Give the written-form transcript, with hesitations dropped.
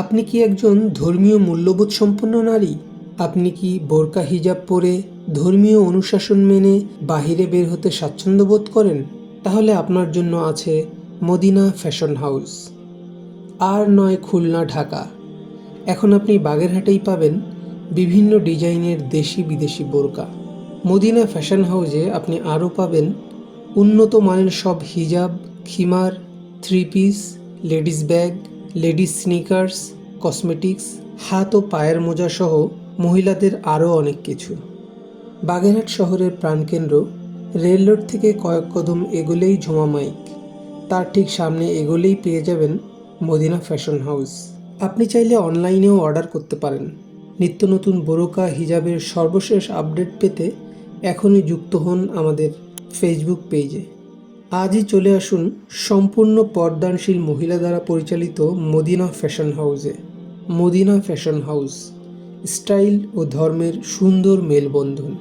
আপনি কি একজন ধর্মীয় মূল্যবোধ সম্পন্ন নারী? আপনি কি বোরকা হিজাব পরে ধর্মীয় অনুশাসন মেনে বাহিরে বের হতে স্বাচ্ছন্দ্য বোধ করেন? তাহলে আপনার জন্য আছে মদিনা ফ্যাশন হাউস। আর নয় খুলনা ঢাকা, এখন আপনি বাগেরহাটেই পাবেন বিভিন্ন ডিজাইনের দেশি বিদেশি বোরকা। মদিনা ফ্যাশন হাউসে আপনি আরও পাবেন উন্নত মানের সব হিজাব, খিমার, three piece, ladies bag, ladies sneakers, cosmetics, হাত ও পায়ের মোজা সহ মহিলাদের আরও অনেক কিছু। বাগেরহাট শহরের প্রাণকেন্দ্র, রেল রোড থেকে কয়েক কদম এগোলেই ঝুমা মাইক, তার ঠিক সামনে এগোলেই পেয়ে যাবেন মদিনা ফ্যাশন হাউস। আপনি চাইলে অনলাইনেও অর্ডার করতে পারেন। নিত্য নতুন বোরকা হিজাবের সর্বশেষ আপডেট পেতে এখনই যুক্ত হন আমাদের ফেসবুক পেজে। আজই চলে আসুন সম্পূর্ণ পর্দানশীল মহিলা দ্বারা পরিচালিত মদিনা ফ্যাশন হাউসে। মদিনা ফ্যাশন হাউস, স্টাইল ও ধর্মের সুন্দর মেলবন্ধন।